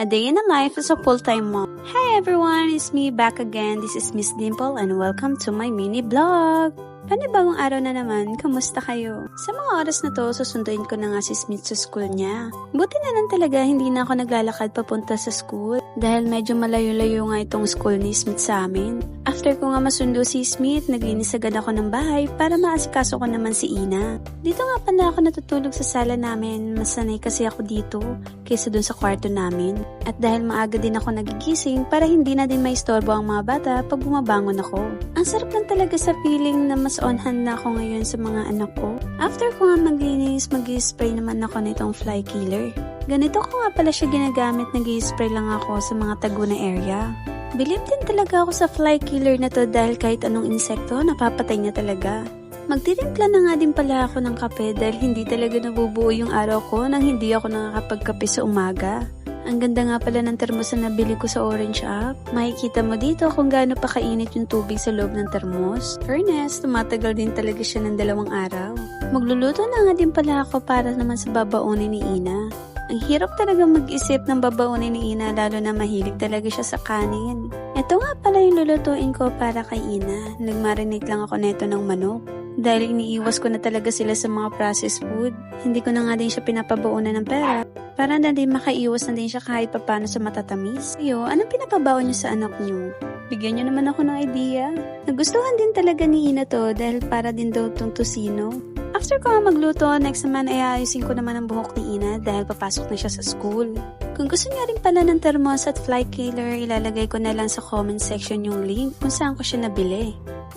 A day in the life as a full-time mom. Hi everyone, it's me back again. This is Miss Dimple and welcome to my mini vlog. Panibagong araw na naman, kamusta kayo? Sa mga oras na to, susunduin ko na nga si Smith sa school niya. Buti na lang talaga hindi na ako naglalakad papunta sa school dahil medyo malayo-layo nga itong school ni Smith sa amin. After ko nga masundo si Smith, naglinis agad ako ng bahay para maasikaso ko naman si Ina. Dito nga pala ako natutulog sa sala namin, masanay kasi ako dito kaysa dun sa kwarto namin. At dahil maaga din ako nagigising para hindi na din maistorbo ang mga bata pag bumabangon ako. Ang sarap lang talaga sa feeling na mas on hand na ako ngayon sa mga anak ko. After ko nga maglinis, mag-spray naman ako nitong fly killer. Ganito ko nga pala siya ginagamit, nag-spray lang ako sa mga tago na area. Bilib din talaga ako sa fly killer na to dahil kahit anong insekto, napapatay niya talaga. Magtitimpla na nga din pala ako ng kape dahil hindi talaga nabubuo yung araw ko nang hindi ako nakakapagkape sa umaga. Ang ganda nga pala ng termos na nabili ko sa Orange App. Makikita mo dito kung gaano pa kainit yung tubig sa loob ng termos. Fairness, tumatagal din talaga siya ng 2 araw. Magluluto na nga din pala ako para naman sa babaunin ni Ina. Ang hirap talaga mag-isip ng babaunin ni Ina lalo na mahilig talaga siya sa kanin. Ito nga pala yung lulutuin ko para kay Ina. Nagmarinate lang ako neto ng manok. Dahil iniiwas ko na talaga sila sa mga processed food. Hindi ko na nga din siya pinapabaunan ng pera. Para na din makaiwas na din siya kahit papano sa matatamis. Ayo, anong pinapabaon niyo sa anak niyo? Bigyan niyo naman ako ng idea. Nagustuhan din talaga ni Ina to dahil para din daw tong tusino. After ko nga magluto, next naman ay ayusin ko naman ang buhok ni Ina dahil papasok na siya sa school. Kung gusto niya rin pala ng thermos at fly killer, ilalagay ko na lang sa comment section yung link kung saan ko siya nabili.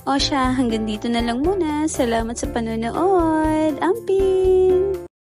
O siya, hanggang dito na lang muna. Salamat sa panonood. Amping!